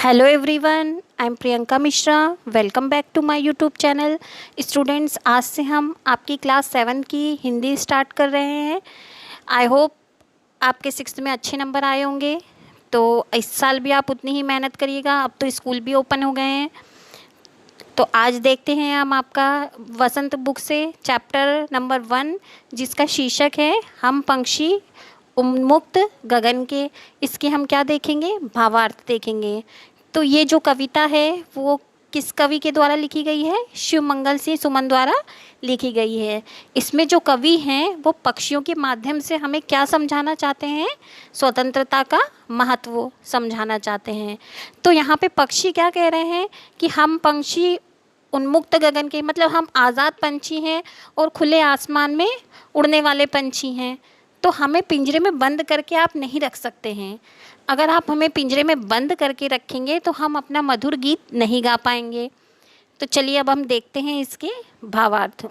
Hello everyone, I am Priyanka Mishra. Welcome back to my YouTube channel. Students, आज से हम आपकी क्लास 7 की हिंदी स्टार्ट कर रहे हैं। आई होप आपके 6th में अच्छे नंबर आए होंगे। तो इस साल भी आप उतनी ही मेहनत करिएगा। अब तो स्कूल भी ओपन हो गए हैं। तो आज देखते हैं हम आपका वसंत बुक से चैप्टर नंबर 1, जिसका शीर्षक है हम पंछी उन्मुक्त गगन के। इसके हम क्या देखेंगे? भावार्थ देखेंगे। तो ये जो कविता है वो किस कवि के द्वारा लिखी गई है? शिवमंगल सिंह सुमन द्वारा लिखी गई है। इसमें जो कवि हैं वो पक्षियों के माध्यम से हमें क्या समझाना चाहते हैं? स्वतंत्रता का महत्व समझाना चाहते हैं। तो यहाँ पे पक्षी क्या कह रहे हैं कि हम पंछी उन्मुक्त गगन के, मतलब हम आज़ाद पंछी हैं और खुले आसमान में उड़ने वाले पंछी हैं। तो हमें पिंजरे में बंद करके आप नहीं रख सकते हैं। अगर आप हमें पिंजरे में बंद करके रखेंगे तो हम अपना मधुर गीत नहीं गा पाएंगे। तो चलिए अब हम देखते हैं इसके भावार्थ।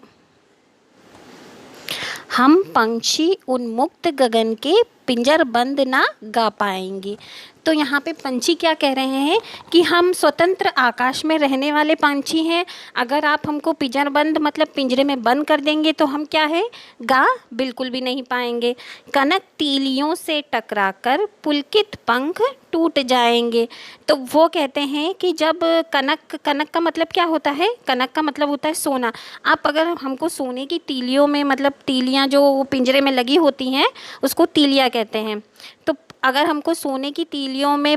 हम पंछी उन्मुक्त गगन के पिंजर बंद ना गा पाएंगे। तो यहाँ पे पंछी क्या कह रहे हैं कि हम स्वतंत्र आकाश में रहने वाले पंछी हैं। अगर आप हमको पिंजर बंद मतलब पिंजरे में बंद कर देंगे तो हम क्या है, गा बिल्कुल भी नहीं पाएंगे। कनक तीलियों से टकराकर पुलकित पंख टूट जाएंगे। तो वो कहते हैं कि जब कनक का मतलब क्या होता है? कनक का मतलब होता है सोना। आप अगर हमको सोने की तीलियों में, मतलब तीलियाँ जो पिंजरे में लगी होती हैं उसको तीलियाँ कहते हैं। तो अगर हमको सोने की तीलियों में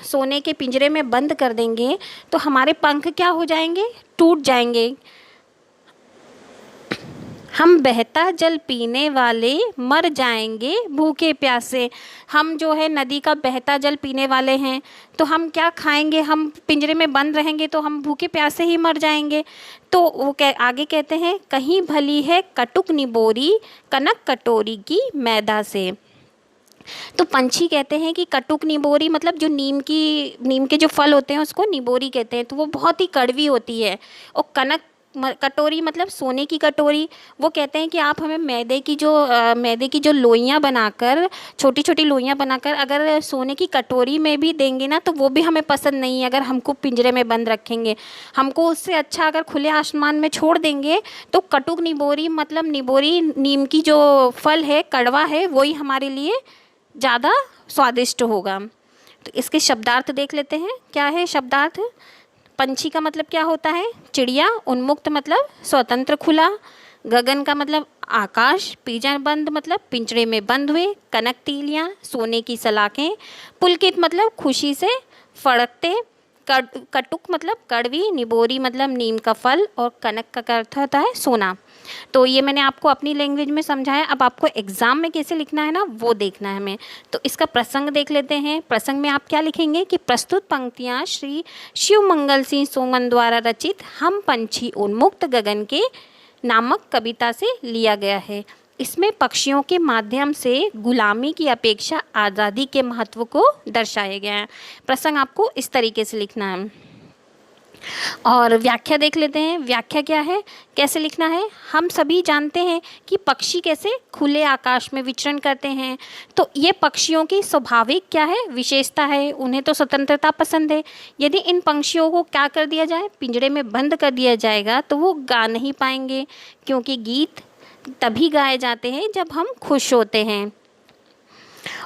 सोने के पिंजरे में बंद कर देंगे तो हमारे पंख क्या हो जाएंगे? टूट जाएंगे। हम बहता जल पीने वाले मर जाएंगे भूखे प्यासे। हम जो है नदी का बहता जल पीने वाले हैं, तो हम क्या खाएंगे? हम पिंजरे में बंद रहेंगे तो हम भूखे प्यासे ही मर जाएंगे। तो वो आगे कहते हैं, कहीं भली है कटुक निबोरी कनक कटोरी की मैदा से। तो पंछी कहते हैं कि कटुक निबोरी मतलब जो नीम के जो फल होते हैं उसको निबोरी कहते हैं। तो वो बहुत ही कड़वी होती है। और कनक कटोरी मतलब सोने की कटोरी। वो कहते हैं कि आप हमें मैदे की जो लोइयाँ बनाकर, छोटी छोटी लोइयाँ बनाकर अगर सोने की कटोरी में भी देंगे ना तो वो भी हमें पसंद नहीं है। अगर हमको पिंजरे में बंद रखेंगे, हमको उससे अच्छा अगर खुले आसमान में छोड़ देंगे तो कटुक निबोरी मतलब निबोरी नीम की जो फल है, कड़वा है, वही हमारे लिए ज़्यादा स्वादिष्ट होगा। तो इसके शब्दार्थ देख लेते हैं। क्या है शब्दार्थ? पंछी का मतलब क्या होता है? चिड़िया। उन्मुक्त मतलब स्वतंत्र, खुला। गगन का मतलब आकाश। पिंजर बंद मतलब पिंजरे में बंद हुए। कनक तीलियाँ सोने की सलाखें। पुलकित मतलब खुशी से फड़कते। कटुक मतलब कड़वी। निबोरी मतलब नीम का फल। और कनक का अर्थ होता है सोना। तो ये मैंने आपको अपनी लैंग्वेज में समझाया। अब आपको एग्ज़ाम में कैसे लिखना है ना, वो देखना है हमें। तो इसका प्रसंग देख लेते हैं। प्रसंग में आप क्या लिखेंगे कि प्रस्तुत पंक्तियाँ श्री शिवमंगल सिंह सुमन द्वारा रचित हम पंछी उन्मुक्त गगन के नामक कविता से लिया गया है। इसमें पक्षियों के माध्यम से गुलामी की अपेक्षा आज़ादी के महत्व को दर्शाया गया है। प्रसंग आपको इस तरीके से लिखना है। और व्याख्या देख लेते हैं। व्याख्या क्या है, कैसे लिखना है? हम सभी जानते हैं कि पक्षी कैसे खुले आकाश में विचरण करते हैं। तो ये पक्षियों की स्वाभाविक क्या है, विशेषता है। उन्हें तो स्वतंत्रता पसंद है। यदि इन पंछियों को क्या कर दिया जाए, पिंजरे में बंद कर दिया जाएगा तो वो गा नहीं पाएंगे, क्योंकि गीत तभी गाए जाते हैं जब हम खुश होते हैं।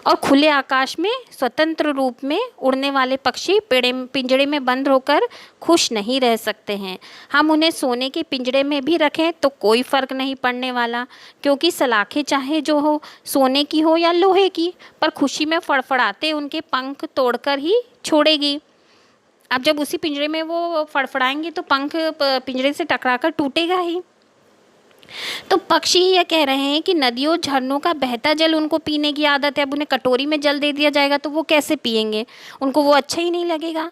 और खुले आकाश में स्वतंत्र रूप में उड़ने वाले पक्षी पिंजरे में बंद होकर खुश नहीं रह सकते हैं। हम उन्हें सोने के पिंजरे में भी रखें तो कोई फ़र्क नहीं पड़ने वाला, क्योंकि सलाखें चाहे जो हो, सोने की हो या लोहे की, पर खुशी में फड़फड़ाते उनके पंख तोड़कर ही छोड़ेगी। अब जब उसी पिंजरे में वो फड़फड़ाएंगे तो पंख पिंजरे से टकराकर टूटेगा ही। तो पक्षी ये कह रहे हैं कि नदियों झरनों का बहता जल उनको पीने की आदत है। अब उन्हें कटोरी में जल दे दिया जाएगा तो वो कैसे पिएंगे? उनको वो अच्छा ही नहीं लगेगा।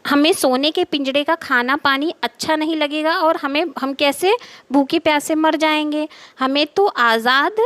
हमें सोने के पिंजरे का खाना पानी अच्छा नहीं लगेगा और हम कैसे भूखे प्यासे मर जाएंगे। हमें तो आज़ाद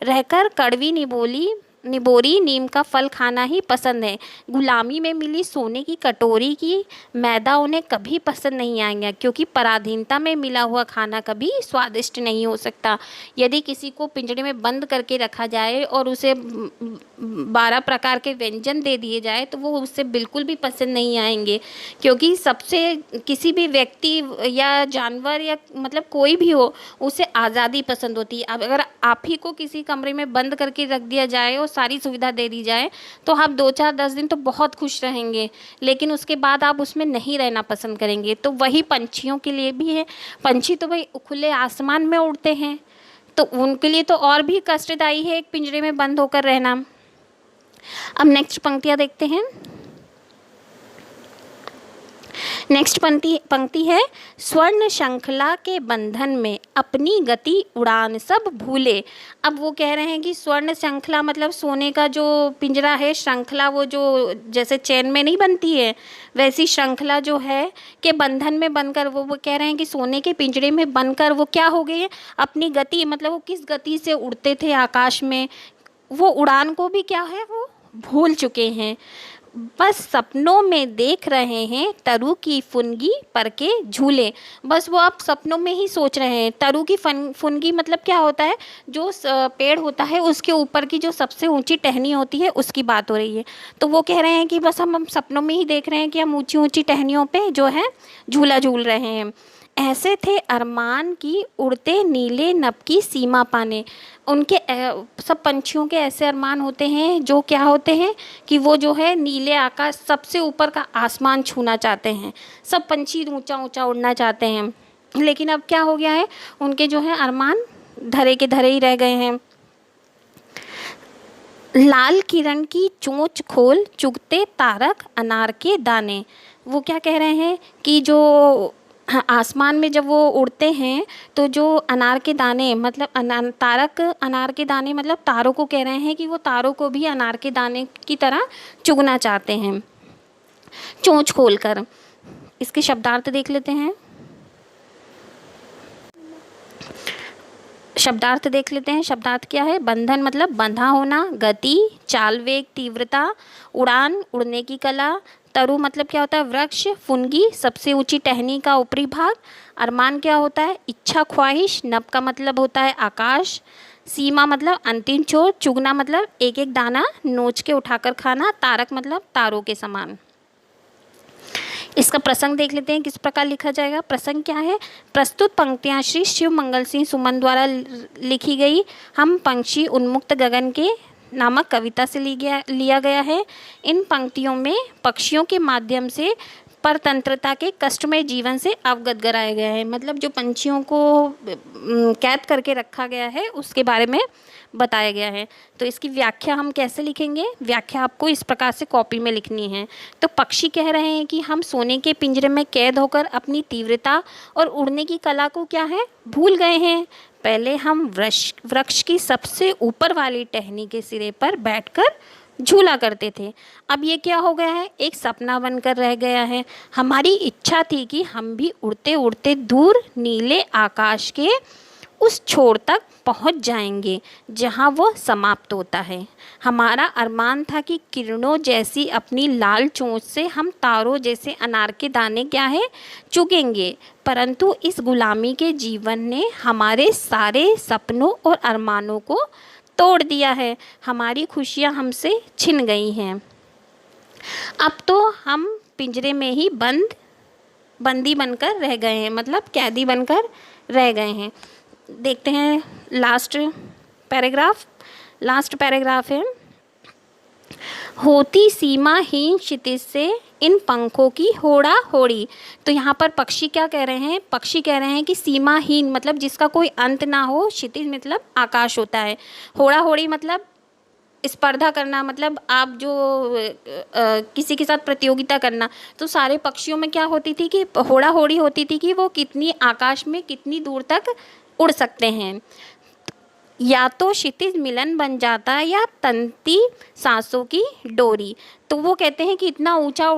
रहकर कड़वी निबोली निबोरी नीम का फल खाना ही पसंद है। गुलामी में मिली सोने की कटोरी की मैदा उन्हें कभी पसंद नहीं आएगा, क्योंकि पराधीनता में मिला हुआ खाना कभी स्वादिष्ट नहीं हो सकता। यदि किसी को पिंजरे में बंद करके रखा जाए और उसे 12 प्रकार के व्यंजन दे दिए जाए तो वो उससे बिल्कुल भी पसंद नहीं आएंगे, क्योंकि सबसे किसी भी व्यक्ति या जानवर या मतलब कोई भी हो, उसे आज़ादी पसंद होती है। अब अगर आप ही को किसी कमरे में बंद करके रख दिया जाए और सारी सुविधा दे दी जाए तो आप 2-4-10 दिन तो बहुत खुश रहेंगे, लेकिन उसके बाद आप उसमें नहीं रहना पसंद करेंगे। तो वही पंछियों के लिए भी है। पंछी तो भाई खुले आसमान में उड़ते हैं, तो उनके लिए तो और भी कष्टदायी है एक पिंजरे में बंद होकर रहना। अब नेक्स्ट पंक्तियाँ देखते हैं। नेक्स्ट पंक्ति है, स्वर्ण श्रृंखला के बंधन में अपनी गति उड़ान सब भूले। अब वो कह रहे हैं कि स्वर्ण श्रृंखला मतलब सोने का जो पिंजरा है, श्रृंखला वो जो जैसे चैन में नहीं बनती है वैसी श्रृंखला जो है के बंधन में बनकर वो कह रहे हैं कि सोने के पिंजरे में बनकर वो क्या हो गए, अपनी गति मतलब वो किस गति से उड़ते थे आकाश में, वो उड़ान को भी क्या है वो भूल चुके हैं। बस सपनों में देख रहे हैं तरु की फुनगी पर के झूले। बस वो आप सपनों में ही सोच रहे हैं। तरु की फुनगी मतलब क्या होता है, जो पेड़ होता है उसके ऊपर की जो सबसे ऊंची टहनी होती है उसकी बात हो रही है। तो वो कह रहे हैं कि बस हम सपनों में ही देख रहे हैं कि हम ऊंची ऊंची टहनियों पे जो है झूला झूल रहे हैं। ऐसे थे अरमान की उड़ते नीले नभ की सीमा पाने। उनके सब पंछियों के ऐसे अरमान होते हैं जो क्या होते हैं कि वो जो है नीले आकाश सबसे ऊपर का आसमान छूना चाहते हैं। सब पंछी ऊंचा ऊंचा उड़ना चाहते हैं, लेकिन अब क्या हो गया है, उनके जो है अरमान धरे के धरे ही रह गए हैं। लाल किरण की चोंच खोल चुगते तारक अनार के दाने। वो क्या कह रहे हैं कि जो आसमान में जब वो उड़ते हैं तो जो अनार के दाने मतलब तारक अनार के दाने मतलब तारों को कह रहे हैं कि वो तारों को भी अनार के दाने की तरह चुगना चाहते हैं चोंच खोलकर। इसके शब्दार्थ देख लेते हैं। शब्दार्थ क्या है, बंधन मतलब बंधा होना, गति, चाल वेग, तीव्रता, उड़ान उड़ने की कला, तरु मतलब क्या होता है वृक्ष, फुनगी सबसे ऊंची टहनी का ऊपरी भाग, अरमान क्या होता है इच्छा ख्वाहिश, नभ का मतलब होता है आकाश, सीमा मतलब अंतिम छोर, चुगना मतलब एक एक दाना नोच के उठाकर खाना, तारक मतलब तारों के समान। इसका प्रसंग देख लेते हैं किस प्रकार लिखा जाएगा। प्रसंग क्या है, प्रस्तुत पंक्तियाँ श्री शिव मंगल सिंह सुमन द्वारा लिखी गई हम पंछी उन्मुक्त गगन के नामक कविता से लिया गया है। इन पंक्तियों में पक्षियों के माध्यम से परतंत्रता के कष्टमय जीवन से अवगत कराया गया है। मतलब जो पंछियों को कैद करके रखा गया है उसके बारे में बताया गया है। तो इसकी व्याख्या हम कैसे लिखेंगे, व्याख्या आपको इस प्रकार से कॉपी में लिखनी है। तो पक्षी कह रहे हैं कि हम सोने के पिंजरे में कैद होकर अपनी तीव्रता और उड़ने की कला को क्या है भूल गए हैं। पहले हम वृक्ष की सबसे ऊपर वाली टहनी के सिरे पर बैठकर झूला करते थे, अब ये क्या हो गया है एक सपना बनकर रह गया है। हमारी इच्छा थी कि हम भी उड़ते उड़ते दूर नीले आकाश के उस छोर तक पहुंच जाएंगे जहां वो समाप्त होता है। हमारा अरमान था कि किरणों जैसी अपनी लाल चोंच से हम तारों जैसे अनार के दाने क्या है चुगेंगे, परंतु इस गुलामी के जीवन ने हमारे सारे सपनों और अरमानों को तोड़ दिया है। हमारी खुशियां हमसे छिन गई हैं। अब तो हम पिंजरे में ही बंदी बनकर रह गए हैं, मतलब कैदी बनकर रह गए हैं। देखते हैं लास्ट पैराग्राफ है, होती सीमाहीन क्षितिज से इन पंखों की होड़ा होड़ी। तो यहाँ पर पक्षी क्या कह रहे हैं, पक्षी कह रहे हैं कि सीमाहीन मतलब जिसका कोई अंत ना हो, क्षितिज मतलब आकाश होता है, होड़ा होड़ी मतलब स्पर्धा करना, मतलब आप जो किसी के साथ प्रतियोगिता करना। तो सारे पक्षियों में क्या होती थी कि होड़ा होड़ी होती थी कि वो कितनी आकाश में कितनी दूर तक उड़ सकते हैं। या तो क्षितिज मिलन बन जाता या तंती सांसों की डोरी। तो वो कहते हैं कि इतना ऊंचा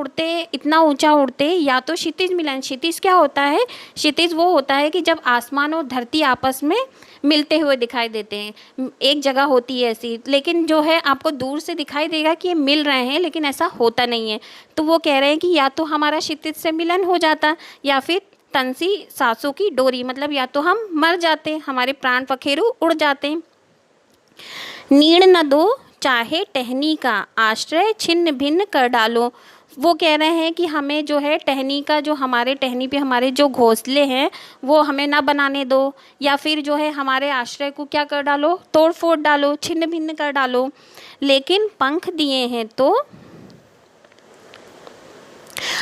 उड़ते या तो क्षितिज मिलन, क्षितिज क्या होता है, क्षितिज वो होता है कि जब आसमान और धरती आपस में मिलते हुए दिखाई देते हैं, एक जगह होती है ऐसी, लेकिन जो है आपको दूर से दिखाई देगा कि ये मिल रहे हैं, लेकिन ऐसा होता नहीं है। तो वो कह रहे हैं कि या तो हमारा क्षितिज से मिलन हो जाता या फिर तंसी सांसों की डोरी, मतलब या तो हम मर जाते, हमारे प्राण पखेरु उड़ जाते। नीड़ न दो चाहे टहनी का आश्रय छिन्न भिन्न कर डालो। वो कह रहे हैं कि हमें जो है टहनी का, जो हमारे टहनी पे हमारे जो घोंसले हैं वो हमें ना बनाने दो, या फिर जो है हमारे आश्रय को क्या कर डालो, तोड़ फोड़ डालो, छिन्न भिन्न कर डालो। लेकिन पंख दिए हैं तो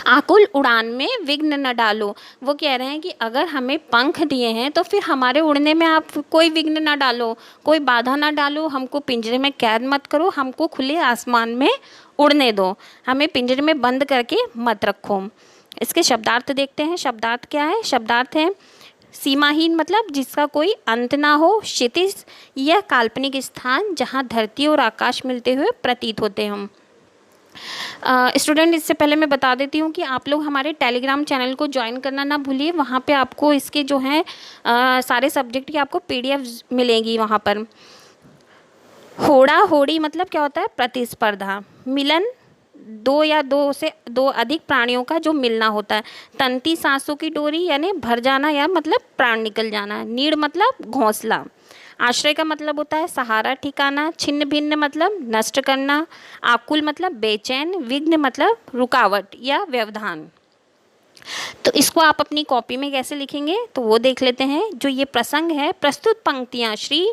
आकुल उड़ान में विघ्न न डालो। वो कह रहे हैं कि अगर हमें पंख दिए हैं तो फिर हमारे उड़ने में आप कोई विघ्न ना डालो, कोई बाधा ना डालो, हमको पिंजरे में कैद मत करो, हमको खुले आसमान में उड़ने दो, हमें पिंजरे में बंद करके मत रखो। इसके शब्दार्थ देखते हैं। शब्दार्थ क्या है? शब्दार्थ है सीमाहीन, मतलब जिसका कोई अंत ना हो। क्षितिज यह काल्पनिक स्थान जहाँ धरती और आकाश मिलते हुए प्रतीत होते हैं। स्टूडेंट, इससे पहले मैं बता देती हूँ कि आप लोग हमारे टेलीग्राम चैनल को ज्वाइन करना ना भूलिए। वहाँ पे आपको इसके जो हैं सारे सब्जेक्ट की आपको PDF मिलेंगी वहाँ पर। होड़ा होड़ी मतलब क्या होता है? प्रतिस्पर्धा। मिलन दो या दो से दो अधिक प्राणियों का जो मिलना होता है। तंती सांसों की डोरी यानी भर जाना या मतलब प्राण निकल जाना। नीड़ मतलब घोंसला। आश्रय का मतलब होता है सहारा, ठिकाना। छिन्न भिन्न मतलब नष्ट करना। आकुल मतलब बेचैन। विघ्न मतलब रुकावट या व्यवधान। तो इसको आप अपनी कॉपी में कैसे लिखेंगे तो वो देख लेते हैं। जो ये प्रसंग है, प्रस्तुत पंक्तियाँ श्री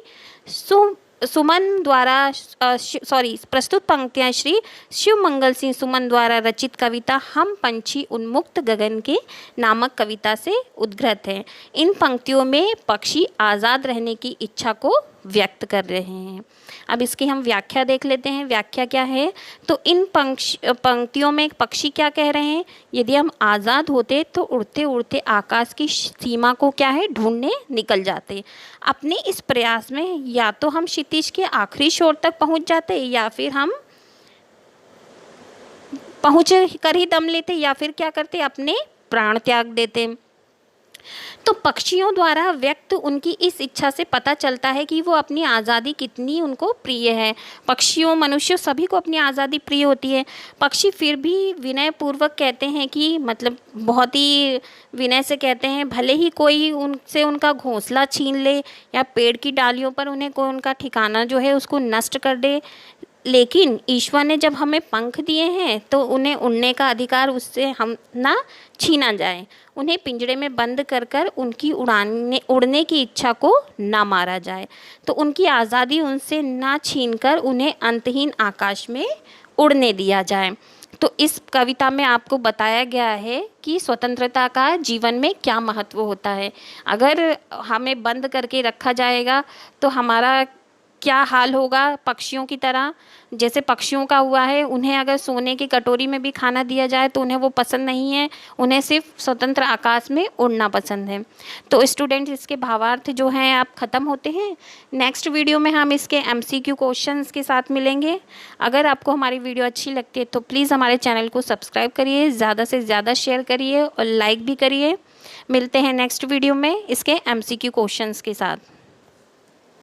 प्रस्तुत पंक्तियाँ श्री शिव मंगल सिंह सुमन द्वारा रचित कविता हम पंछी उन्मुक्त गगन के नामक कविता से उद्घृत है। इन पंक्तियों में पक्षी आज़ाद रहने की इच्छा को व्यक्त कर रहे हैं। अब इसकी हम व्याख्या देख लेते हैं। व्याख्या क्या है? तो इन पंक्तियों में पक्षी क्या कह रहे हैं? यदि हम आज़ाद होते तो उड़ते उड़ते आकाश की सीमा को क्या है, ढूंढने निकल जाते। अपने इस प्रयास में या तो हम क्षितिज के आखिरी छोर तक पहुंच जाते या फिर हम पहुंच कर ही दम लेते या फिर क्या करते, अपने प्राण त्याग देते। तो पक्षियों द्वारा व्यक्त उनकी इस इच्छा से पता चलता है कि वो अपनी आज़ादी कितनी उनको प्रिय है। पक्षियों, मनुष्यों सभी को अपनी आज़ादी प्रिय होती है। पक्षी फिर भी विनय पूर्वक कहते हैं कि मतलब बहुत ही विनय से कहते हैं, भले ही कोई उनसे उनका घोंसला छीन ले या पेड़ की डालियों पर उन्हें कोई उनका ठिकाना जो है उसको नष्ट कर दे, लेकिन ईश्वर ने जब हमें पंख दिए हैं तो उन्हें उड़ने का अधिकार उससे हम ना छीना जाए। उन्हें पिंजरे में बंद कर कर उनकी उड़ने की इच्छा को ना मारा जाए। तो उनकी आज़ादी उनसे ना छीनकर उन्हें अंतहीन आकाश में उड़ने दिया जाए। तो इस कविता में आपको बताया गया है कि स्वतंत्रता का जीवन में क्या महत्व होता है। अगर हमें बंद करके रखा जाएगा तो हमारा क्या हाल होगा, पक्षियों की तरह। जैसे पक्षियों का हुआ है, उन्हें अगर सोने की कटोरी में भी खाना दिया जाए तो उन्हें वो पसंद नहीं है, उन्हें सिर्फ स्वतंत्र आकाश में उड़ना पसंद है। तो स्टूडेंट्स, इसके भावार्थ जो हैं आप ख़त्म होते हैं। नेक्स्ट वीडियो में हम इसके MCQ क्वेश्चंस के साथ मिलेंगे। अगर आपको हमारी वीडियो अच्छी लगती है तो प्लीज़ हमारे चैनल को सब्सक्राइब करिए, ज़्यादा से ज़्यादा शेयर करिए और लाइक भी करिए। मिलते हैं नेक्स्ट वीडियो में इसके MCQ क्वेश्चंस के साथ।